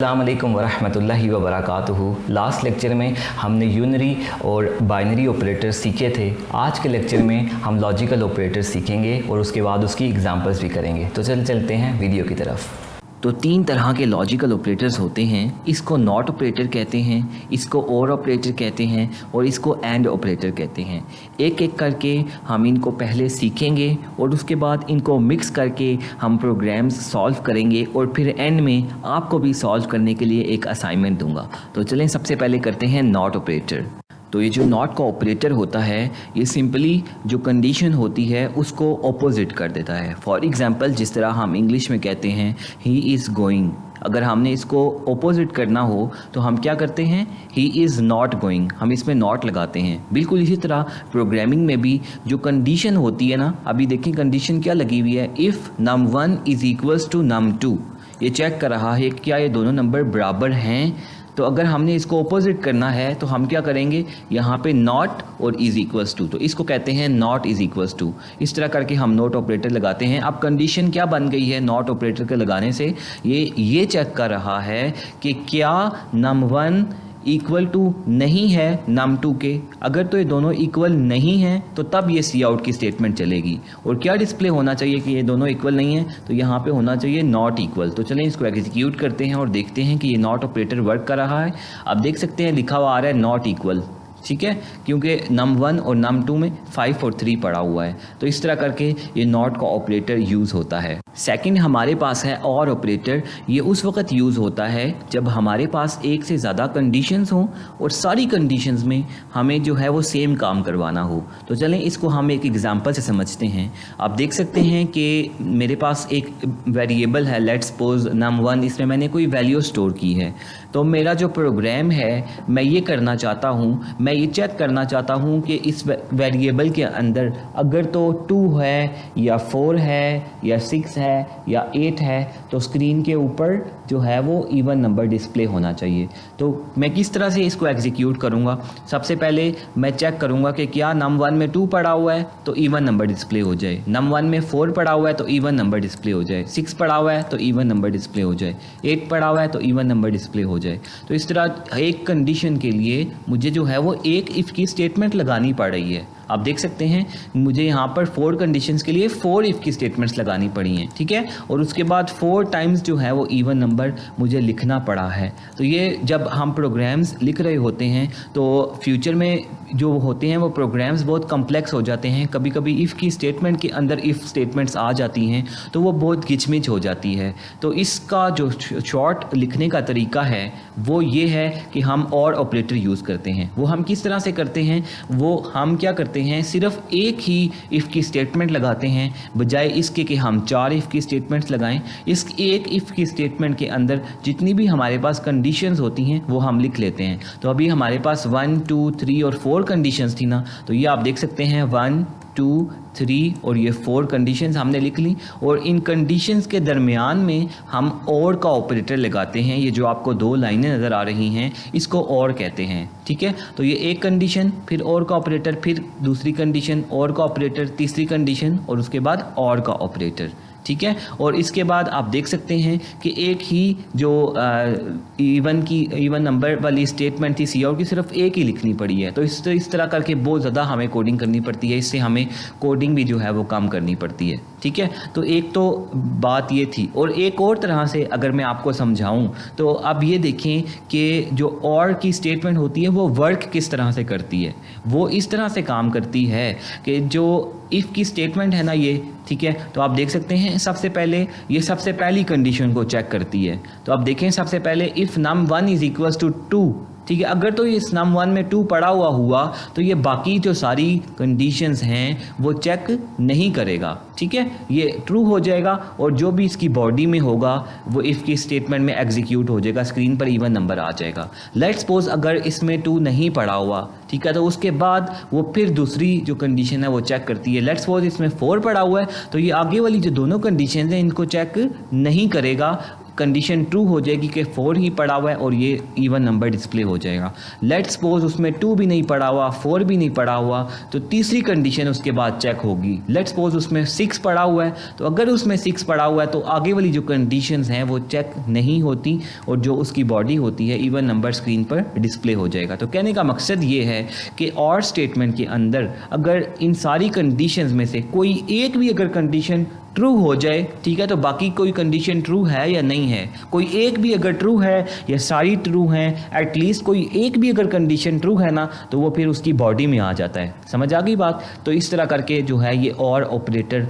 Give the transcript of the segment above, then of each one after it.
अस्सलाम वालेकुम वरहमतुल्लाहि वबरकातुहू। लास्ट लेक्चर में हमने यूनरी और बाइनरी ऑपरेटर सीखे थे। आज के लेक्चर में हम लॉजिकल ऑपरेटर सीखेंगे और उसके बाद उसकी एग्जांपल्स भी करेंगे। तो चलते हैं वीडियो की तरफ। तो तीन तरह के लॉजिकल ऑपरेटर्स होते हैं। इसको नॉट ऑपरेटर कहते हैं, इसको और ऑपरेटर कहते हैं और इसको एंड ऑपरेटर कहते हैं। एक एक करके हम इनको पहले सीखेंगे और उसके बाद इनको मिक्स करके हम प्रोग्राम्स सॉल्व करेंगे और फिर एंड में आपको भी सॉल्व करने के लिए एक असाइनमेंट दूंगा। तो चलें सबसे पहले करते हैं नॉट ऑपरेटर। तो ये जो नॉट का ऑपरेटर होता है ये सिंपली जो कंडीशन होती है उसको ऑपोजिट कर देता है। फॉर एग्ज़ाम्पल जिस तरह हम इंग्लिश में कहते हैं ही इज़ गोइंग, अगर हमने इसको ऑपोजिट करना हो तो हम क्या करते हैं, ही इज़ नॉट गोइंग, हम इसमें नॉट लगाते हैं। बिल्कुल इसी तरह प्रोग्रामिंग में भी जो कंडीशन होती है ना, अभी देखिए कंडीशन क्या लगी हुई है, if num1 is equals to num2, ये चेक कर रहा है क्या ये दोनों नंबर बराबर हैं। तो अगर हमने इसको ऑपोजिट करना है तो हम क्या करेंगे, यहाँ पे नॉट और इज़ इक्वल्स टू, तो इसको कहते हैं नॉट इज़ इक्वल्स टू। इस तरह करके हम नॉट ऑपरेटर लगाते हैं। अब कंडीशन क्या बन गई है नॉट ऑपरेटर के लगाने से, ये चेक कर रहा है कि क्या num1 इक्वल टू नहीं है num2 के। अगर तो ये दोनों इक्वल नहीं हैं तो तब ये सी आउट की स्टेटमेंट चलेगी। और क्या डिस्प्ले होना चाहिए कि ये दोनों इक्वल नहीं हैं, तो यहाँ पे होना चाहिए नॉट इक्वल। तो चलें इसको एग्जीक्यूट करते हैं और देखते हैं कि ये नॉट ऑपरेटर वर्क कर रहा है। अब देख सकते हैं लिखा हुआ आ रहा है नॉट इक्वल, ठीक है, क्योंकि num1 और num2 में 5 और 3 पड़ा हुआ है। तो इस तरह करके ये नॉट का ऑपरेटर यूज़ होता है। सेकंड हमारे पास है और ऑपरेटर। ये उस वक्त यूज़ होता है जब हमारे पास एक से ज़्यादा कंडीशंस हों और सारी कंडीशंस में हमें जो है वो सेम काम करवाना हो। तो चलें इसको हम एक एग्जांपल से समझते हैं। आप देख सकते हैं कि मेरे पास एक वेरिएबल है, लेट्स सपोज num1, इसमें मैंने कोई वैल्यू स्टोर की है। तो मेरा जो प्रोग्राम है मैं ये करना चाहता हूँ, मैं ये चेक करना चाहता हूँ कि इस वेरिएबल के अंदर अगर तो 2 है या 4 है या 6 है या 8 है तो स्क्रीन के ऊपर जो है वो इवन नंबर डिस्प्ले होना चाहिए। तो मैं किस तरह से इसको एग्जीक्यूट करूँगा, सबसे पहले मैं चेक करूँगा कि क्या num1 में 2 पड़ा हुआ है तो इवन नंबर डिस्प्ले हो जाए, num1 में 4 पड़ा हुआ है तो इवन नंबर डिस्प्ले हो जाए, 6 पड़ा हुआ है तो इवन नंबर डिस्प्ले हो जाए, 8 पड़ा हुआ है तो इवन नंबर डिस्प्ले हो जाए। तो इस तरह एक कंडीशन के लिए मुझे जो है वो एक इफ़ की स्टेटमेंट लगानी पड़ रही है। आप देख सकते हैं मुझे यहाँ पर 4 कंडीशंस के लिए 4 इफ़ की स्टेटमेंट्स लगानी पड़ी हैं, ठीक है, और उसके बाद 4 टाइम्स जो है वो इवन नंबर मुझे लिखना पड़ा है। तो ये जब हम प्रोग्राम्स लिख रहे होते हैं तो फ्यूचर में जो होते हैं वो प्रोग्राम्स बहुत कम्प्लेक्स हो जाते हैं। कभी कभी इफ़ की स्टेटमेंट के अंदर इफ़ स्टेटमेंट्स आ जाती हैं तो वो बहुत घिचमिच हो जाती है। तो इसका जो शॉर्ट लिखने का तरीका है वो ये है कि हम और ऑपरेटर यूज़ करते हैं। वो हम किस तरह से करते हैं, वो हम क्या करते हैं, सिर्फ एक ही इफ़ की स्टेटमेंट लगाते हैं बजाय इसके कि हम 4 इफ़ की स्टेटमेंट्स लगाएं। इस एक इफ़ की स्टेटमेंट के अंदर जितनी भी हमारे पास कंडीशंस होती हैं वो हम लिख लेते हैं। तो अभी हमारे पास 1 2 3 और 4 कंडीशंस थी ना, तो ये आप देख सकते हैं 1 2 3 और ये 4 कंडीशंस हमने लिख ली और इन कंडीशंस के दरमियान में हम और का ऑपरेटर लगाते हैं। ये जो आपको 2 लाइनें नज़र आ रही हैं इसको और कहते हैं, ठीक है। तो ये एक कंडीशन, फिर और का ऑपरेटर, फिर दूसरी कंडीशन, और का ऑपरेटर, तीसरी कंडीशन और उसके बाद और का ऑपरेटर, ठीक है। और इसके बाद आप देख सकते हैं कि एक ही जो इवन नंबर वाली स्टेटमेंट थी सी आउट की, सिर्फ एक ही लिखनी पड़ी है। तो इस तरह करके बहुत ज़्यादा हमें कोडिंग करनी पड़ती है, इससे हमें कोडिंग भी जो है वो कम करनी पड़ती है, ठीक है। तो एक तो बात ये थी, और एक और तरह से अगर मैं आपको समझाऊं तो अब ये देखें कि जो और की स्टेटमेंट होती है वो वर्क किस तरह से करती है। वो इस तरह से काम करती है कि जो इफ़ की स्टेटमेंट है ना ये, ठीक है, तो आप देख सकते हैं सबसे पहले ये सबसे पहली कंडीशन को चेक करती है। तो आप देखें सबसे पहले if num1 is equals to 2, ठीक है, अगर तो इस num1 में 2 पड़ा हुआ तो ये बाकी जो सारी कंडीशंस हैं वो चेक नहीं करेगा, ठीक है, ये ट्रू हो जाएगा और जो भी इसकी बॉडी में होगा वो इफ़ की स्टेटमेंट में एग्जीक्यूट हो जाएगा, स्क्रीन पर इवन नंबर आ जाएगा। लेट्स सपोज अगर इसमें 2 नहीं पड़ा हुआ, ठीक है, तो उसके बाद वो फिर दूसरी जो कंडीशन है वो चेक करती है। लेट्स सपोज इसमें 4 पड़ा हुआ है तो ये आगे वाली जो दोनों कंडीशन हैं इनको चेक नहीं करेगा, कंडीशन ट्रू हो जाएगी कि 4 ही पड़ा हुआ है और ये इवन नंबर डिस्प्ले हो जाएगा। लेट्स सपोज उसमें 2 भी नहीं पड़ा हुआ, 4 भी नहीं पड़ा हुआ, तो तीसरी कंडीशन उसके बाद चेक होगी। लेट्स सपोज उसमें 6 पड़ा हुआ है, तो अगर उसमें 6 पड़ा हुआ है तो आगे वाली जो कंडीशंस हैं वो चेक नहीं होती और जो उसकी बॉडी होती है इवन नंबर स्क्रीन पर डिस्प्ले हो जाएगा। तो कहने का मकसद ये है कि और स्टेटमेंट के अंदर अगर इन सारी कंडीशंस में से कोई एक भी अगर कंडीशन ट्रू हो जाए, ठीक है, तो बाकी कोई कंडीशन ट्रू है या नहीं है, कोई एक भी अगर ट्रू है या सारी ट्रू हैं, एटलीस्ट कोई एक भी अगर कंडीशन ट्रू है ना, तो वो फिर उसकी बॉडी में आ जाता है। समझ आ गई बात? तो इस तरह करके जो है ये और ऑपरेटर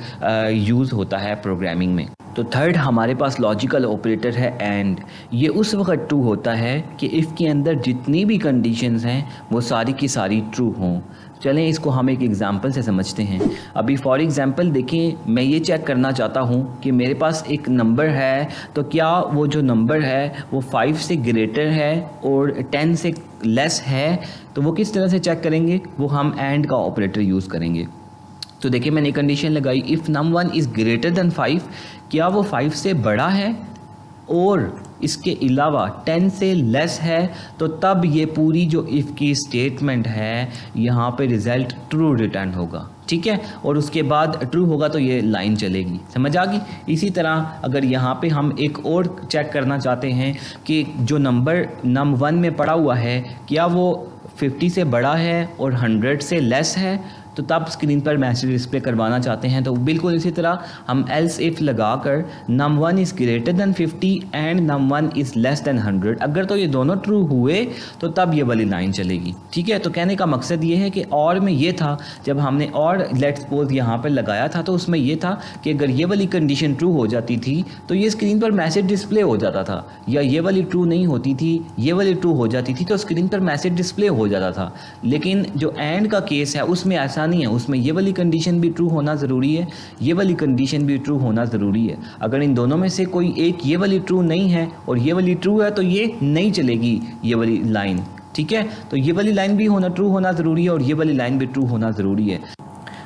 यूज़ होता है प्रोग्रामिंग में। तो थर्ड हमारे पास लॉजिकल ऑपरेटर है एंड। ये उस वक्त ट्रू होता है कि इफ़ के अंदर जितनी भी कंडीशंस हैं वो सारी की सारी ट्रू हों। चलें इसको हम एक एग्ज़ाम्पल से समझते हैं। अभी फॉर एग्ज़ाम्पल देखें, मैं ये चेक करना चाहता हूँ कि मेरे पास एक नंबर है, तो क्या वो जो नंबर है वो 5 से ग्रेटर है और 10 से लेस है। तो वो किस तरह से चेक करेंगे? वो हम एंड का ऑपरेटर यूज़ करेंगे। तो देखिए मैंने कंडीशन लगाई, if num1 is greater than 5, क्या वो 5 से बड़ा है और इसके अलावा 10 से लेस है, तो तब ये पूरी जो इफ़ की स्टेटमेंट है यहाँ पे रिज़ल्ट ट्रू रिटर्न होगा। ठीक है, और उसके बाद ट्रू होगा तो ये लाइन चलेगी। समझ आ गई? इसी तरह अगर यहाँ पे हम एक और चेक करना चाहते हैं कि जो नंबर num1 में पड़ा हुआ है क्या वो 50 से बड़ा है और 100 से लेस है, तो तब स्क्रीन पर मैसेज डिस्प्ले करवाना चाहते हैं तो बिल्कुल इसी तरह हम एल्स इफ़ लगाकर num1 is greater than 50 and num1 is less than 100, अगर तो ये दोनों ट्रू हुए तो तब ये वाली लाइन चलेगी। ठीक है, तो कहने का मकसद ये है कि और में ये था, जब हमने और लेट्स सपोज यहाँ पर लगाया था तो उसमें ये था कि अगर ये वाली कंडीशन ट्रू हो जाती थी तो ये स्क्रीन पर मैसेज डिस्प्ले हो जाता था, या ये वाली ट्रू नहीं होती थी, ये वाली ट्रू हो जाती थी तो स्क्रीन पर मैसेज डिस्प्ले हो जाता था। लेकिन जो एंड का केस है उसमें ऐसा नहीं है, उसमें ये वाली कंडीशन भी ट्रू होना ज़रूरी है, ये वाली कंडीशन भी ट्रू होना ज़रूरी है। अगर इन दोनों में से कोई एक ये वाली ट्रू नहीं है और ये वाली ट्रू है तो ये नहीं चलेगी ये वाली लाइन। ठीक है, तो ये वाली लाइन भी ट्रू होना ज़रूरी है और ये वाली लाइन भी ट्रू होना ज़रूरी है।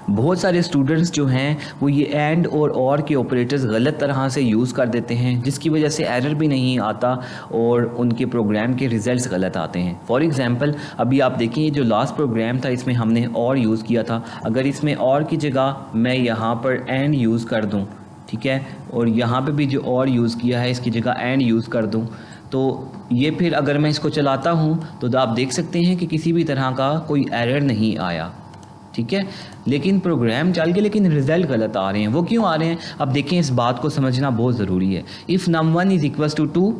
बहुत सारे स्टूडेंट्स जो हैं वो ये एंड और के ऑपरेटर्स गलत तरह से यूज़ कर देते हैं, जिसकी वजह से एरर भी नहीं आता और उनके प्रोग्राम के रिज़ल्ट्स गलत आते हैं। फॉर एग्ज़ाम्पल अभी आप देखिए जो लास्ट प्रोग्राम था इसमें हमने और यूज़ किया था, अगर इसमें और की जगह मैं यहाँ पर एंड यूज़ कर दूँ, ठीक है, और यहाँ पर भी जो और यूज़ किया है इसकी जगह एंड यूज़ कर दूँ, तो ये फिर अगर मैं इसको चलाता हूँ तो आप देख सकते हैं कि किसी भी तरह का कोई एरर नहीं आया। ठीक है, लेकिन प्रोग्राम चल गया लेकिन रिज़ल्ट गलत आ रहे हैं। वो क्यों आ रहे हैं? अब देखें, इस बात को समझना बहुत ज़रूरी है। If num1 is equals to 2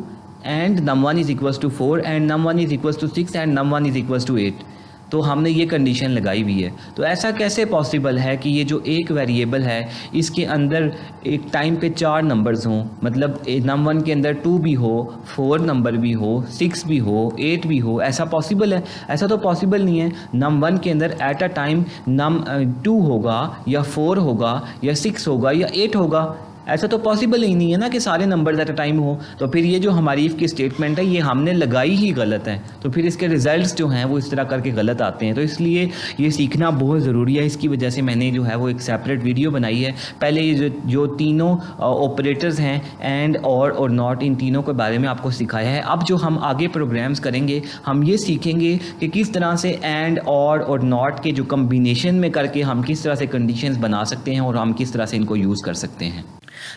and num1 is equals to 4 and num1 is equals to 6 and num1 is equals to 8, तो हमने ये कंडीशन लगाई हुई है। तो ऐसा कैसे पॉसिबल है कि ये जो एक वेरिएबल है इसके अंदर एक टाइम पे 4 नंबर्स हों, मतलब num1 के अंदर 2 भी हो, 4 नंबर भी हो, 6 भी हो, 8 भी हो, ऐसा पॉसिबल है? ऐसा तो पॉसिबल नहीं है। num1 के अंदर एट अ टाइम num2 होगा या 4 होगा या 6 होगा या 8 होगा, ऐसा तो पॉसिबल ही नहीं है ना कि सारे नंबर्स एट अ टाइम हो। तो फिर ये जो हमारी इफ़ की स्टेटमेंट है ये हमने लगाई ही गलत है, तो फिर इसके रिजल्ट्स जो हैं वो इस तरह करके गलत आते हैं। तो इसलिए ये सीखना बहुत ज़रूरी है। इसकी वजह से मैंने जो है वो एक सेपरेट वीडियो बनाई है। पहले ये जो तीनों ऑपरेटर्स हैं एंड और नॉट, इन तीनों के बारे में आपको सिखाया है। अब जो हम आगे प्रोग्राम्स करेंगे हम ये सीखेंगे कि किस तरह से एंड और नॉट के जो कम्बिनेशन में करके हम किस तरह से कंडीशंस बना सकते हैं और हम किस तरह से इनको यूज़ कर सकते हैं।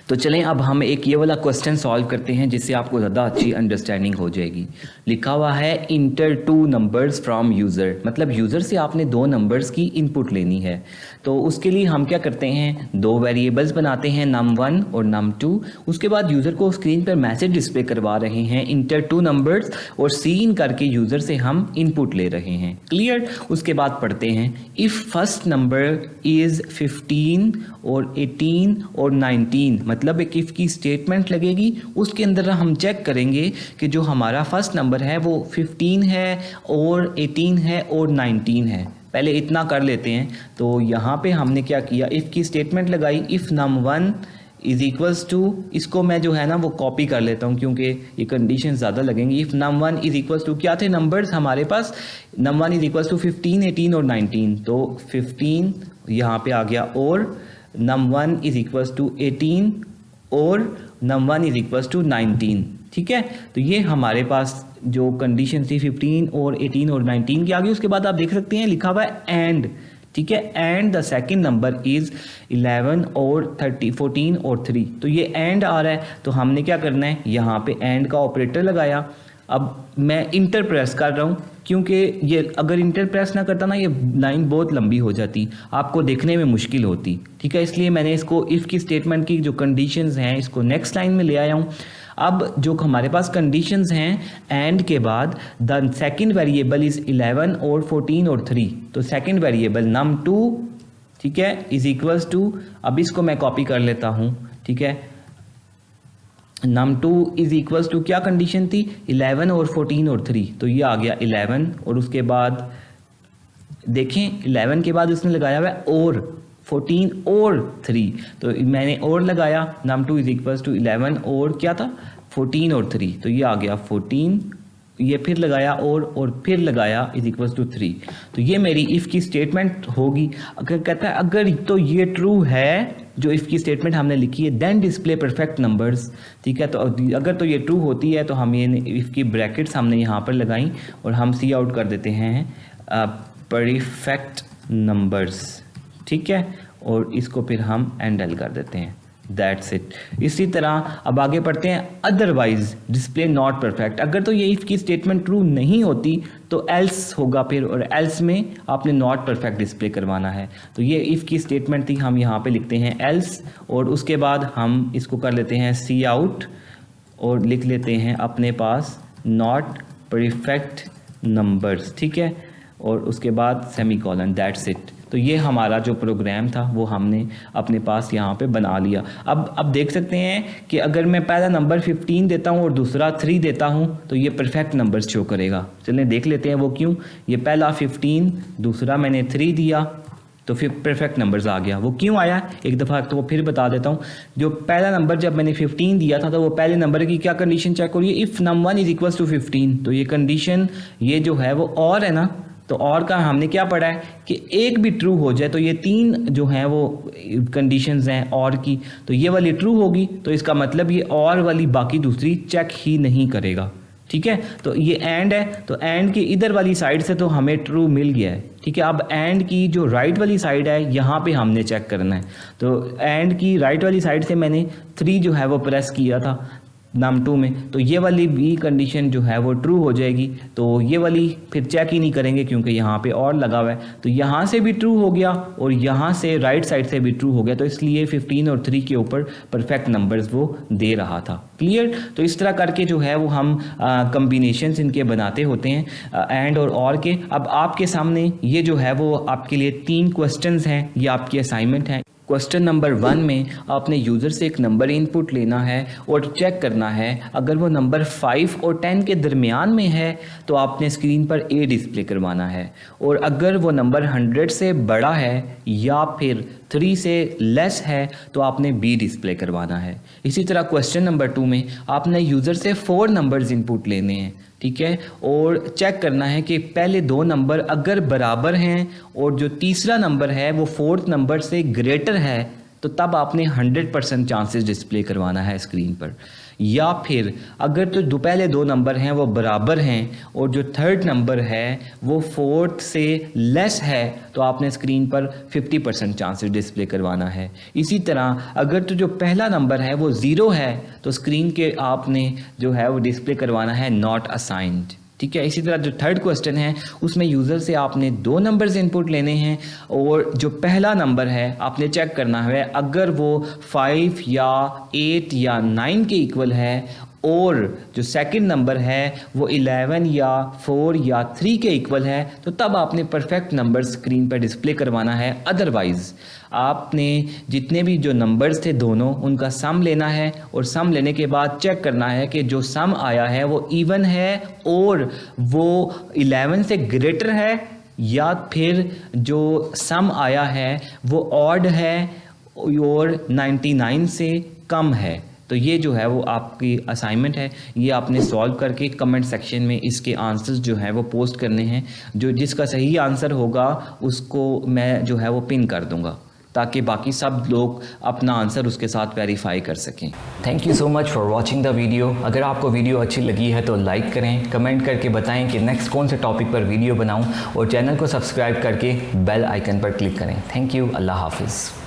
तो चलें अब हम एक ये वाला क्वेश्चन सॉल्व करते हैं जिससे आपको ज़्यादा अच्छी अंडरस्टैंडिंग हो जाएगी। लिखा हुआ है इंटर 2 नंबर्स फ्रॉम यूज़र, मतलब यूज़र से आपने 2 नंबर्स की इनपुट लेनी है। तो उसके लिए हम क्या करते हैं, 2 वेरिएबल्स बनाते हैं num1 और num2। उसके बाद यूज़र को स्क्रीन पर मैसेज डिस्प्ले करवा रहे हैं इंटर 2 नंबर्स और सीन करके यूज़र से हम इनपुट ले रहे हैं। क्लियर? उसके बाद पढ़ते हैं इफ़ फर्स्ट नंबर इज़ 15 और 18 और 19, मतलब एक इफ़ की स्टेटमेंट लगेगी। उसके अंदर हम चेक करेंगे कि जो हमारा फर्स्ट नंबर है वो 15 है और 18 है और 19 है। पहले इतना कर लेते हैं। तो यहाँ पे हमने क्या किया, इफ़ की स्टेटमेंट लगाई, if num1 is equals to, इसको मैं जो है ना वो कॉपी कर लेता हूँ क्योंकि ये कंडीशन ज़्यादा लगेंगी। If num1 is equals to, क्या थे नंबर्स हमारे पास, num1 इज़ इक्वल्स टू 15, 18 और 19। तो 15 यहाँ पे आ गया और num1 इज़ इक्वल्स टू 18 और num1 इज इक्वल्स टू 19। ठीक है, तो ये हमारे पास जो कंडीशन थी 15 और 18 और 19 की आ गई। उसके बाद आप देख सकते हैं लिखा हुआ है एंड। ठीक है, and the second number is 11 और 30, 14 और 3। तो ये एंड आ रहा है, तो हमने क्या करना है, यहाँ पे एंड का ऑपरेटर लगाया। अब मैं इंटर प्रेस कर रहा हूँ क्योंकि ये अगर इंटर प्रेस ना करता ना ये लाइन बहुत लंबी हो जाती, आपको देखने में मुश्किल होती। ठीक है, इसलिए मैंने इसको इफ़ की स्टेटमेंट की जो कंडीशंस हैं इसको नेक्स्ट लाइन में ले आया हूँ। अब जो हमारे पास कंडीशंस हैं एंड के बाद द सेकंड वेरिएबल इज़ 11 और 14 और 3। तो सेकंड वेरिएबल num2, ठीक है, इज इक्वल्स टू, अब इसको मैं कॉपी कर लेता हूँ। ठीक है, num2 इज इक्वल्स टू क्या कंडीशन थी, 11 और 14 और 3। तो ये आ गया 11 और उसके बाद देखें 11 के बाद उसने लगाया हुआ है और 14 और 3। तो मैंने और लगाया, num2 इज इक्वल्स टू 11 और क्या था 14 और 3। तो ये आ गया 14, ये फिर लगाया और फिर लगाया इज इक्वल्स टू 3। तो ये मेरी इफ़ की स्टेटमेंट होगी। अगर कहता है अगर तो ये ट्रू है जो इफ़ की स्टेटमेंट हमने लिखी है देन डिस्प्ले परफेक्ट नंबर्स। ठीक है, तो अगर तो ये ट्रू होती है तो हम ये इफ़ की ब्रैकेट्स हमने यहाँ पर लगाई और हम सी आउट कर देते हैं परफेक्ट नंबर्स। ठीक है, और इसको फिर हम एंडल कर देते हैं, दैट्स इट। इसी तरह अब आगे पढ़ते हैं, अदरवाइज डिस्प्ले नॉट परफेक्ट। अगर तो ये इफ़ की स्टेटमेंट ट्रू नहीं होती तो एल्स होगा फिर, और एल्स में आपने नॉट परफेक्ट डिस्प्ले करवाना है। तो ये इफ़ की स्टेटमेंट थी, हम यहाँ पे लिखते हैं एल्स और उसके बाद हम इसको कर लेते हैं सी आउट और लिख लेते हैं अपने पास नॉट परफेक्ट नंबर्स। ठीक है, और उसके बाद सेमीकोलन, दैट्स इट। तो ये हमारा जो प्रोग्राम था वो हमने अपने पास यहाँ पे बना लिया। अब देख सकते हैं कि अगर मैं पहला नंबर 15 देता हूँ और दूसरा 3 देता हूँ तो ये परफेक्ट नंबर्स शो करेगा। चलें देख लेते हैं वो क्यों। ये पहला 15, दूसरा मैंने 3 दिया तो फिर परफेक्ट नंबर्स आ गया। वो क्यों आया एक दफ़ा तो वो फिर बता देता हूँ। जो पहला नंबर जब मैंने 15 दिया था तो वो पहले नंबर की क्या कंडीशन चेक हो रही है, if num1 is equals to 15। तो ये कंडीशन ये जो है वो और है ना, तो और का हमने क्या पढ़ा है कि एक भी ट्रू हो जाए तो ये 3 जो हैं वो कंडीशंस हैं और की, तो ये वाली ट्रू होगी तो इसका मतलब ये और वाली बाकी दूसरी चेक ही नहीं करेगा। ठीक है, तो ये एंड है, तो एंड की इधर वाली साइड से तो हमें ट्रू मिल गया है। ठीक है, अब एंड की जो राइट वाली साइड है यहाँ पे हमने चेक करना है। तो एंड की राइट वाली साइड से मैंने 3 जो है वो प्रेस किया था num2 में, तो ये वाली भी कंडीशन जो है वो ट्रू हो जाएगी। तो ये वाली फिर चेक ही नहीं करेंगे क्योंकि यहाँ पे और लगा हुआ है। तो यहाँ से भी ट्रू हो गया और यहाँ से राइट साइड से भी ट्रू हो गया, तो इसलिए 15 और 3 के ऊपर परफेक्ट नंबर्स वो दे रहा था। क्लियर। तो इस तरह करके जो है वो हम कम्बिनेशंस इनके बनाते होते हैं एंड और के। अब आपके सामने ये जो है वो आपके लिए 3 क्वेश्चंस हैं, ये आपकी असाइनमेंट है। क्वेश्चन नंबर 1 में आपने यूज़र से एक नंबर इनपुट लेना है और चेक करना है, अगर वो नंबर 5 और 10 के दरमियान में है तो आपने स्क्रीन पर A डिस्प्ले करवाना है, और अगर वो नंबर 100 से बड़ा है या फिर 3 से लेस है तो आपने B डिस्प्ले करवाना है। इसी तरह क्वेश्चन नंबर 2 में आपने यूज़र से 4 नंबर्स इनपुट लेने हैं, ठीक है, और चेक करना है कि पहले 2 नंबर अगर बराबर हैं और जो तीसरा नंबर है वो 4th नंबर से ग्रेटर है तो तब आपने 100% चांसेस डिस्प्ले करवाना है स्क्रीन पर। या फिर अगर तो जो पहले 2 नंबर हैं वो बराबर हैं और जो 3rd नंबर है वो 4th से लेस है तो आपने स्क्रीन पर 50% चांसेस डिस्प्ले करवाना है। इसी तरह अगर तो जो पहला नंबर है वो 0 है तो स्क्रीन के आपने जो है वो डिस्प्ले करवाना है नॉट असाइंड। ठीक है, इसी तरह जो 3rd क्वेश्चन है उसमें यूज़र से आपने 2 नंबर्स इनपुट लेने हैं और जो पहला नंबर है आपने चेक करना है अगर वो 5 या 8 या 9 के इक्वल है, और जो सेकंड नंबर है वो 11 या 4 या 3 के इक्वल है तो तब आपने परफेक्ट नंबर स्क्रीन पर डिस्प्ले करवाना है। अदरवाइज़ आपने जितने भी जो नंबर्स थे दोनों उनका सम लेना है और सम लेने के बाद चेक करना है कि जो सम आया है वो इवन है और वो 11 से ग्रेटर है, या फिर जो सम आया है वो ऑड है और 99 से कम है। तो ये जो है वो आपकी असाइनमेंट है, ये आपने सॉल्व करके कमेंट सेक्शन में इसके आंसर्स जो है वो पोस्ट करने हैं। जो जिसका सही आंसर होगा उसको मैं जो है वो पिन कर दूंगा। ताकि बाकी सब लोग अपना आंसर उसके साथ वेरीफाई कर सकें। Thank you so much for watching the video. अगर आपको वीडियो अच्छी लगी है तो लाइक करें, कमेंट करके बताएं कि नेक्स्ट कौन से टॉपिक पर वीडियो बनाऊं और चैनल को सब्सक्राइब करके बेल आइकन पर क्लिक करें। Thank you. अल्लाह हाफिज़।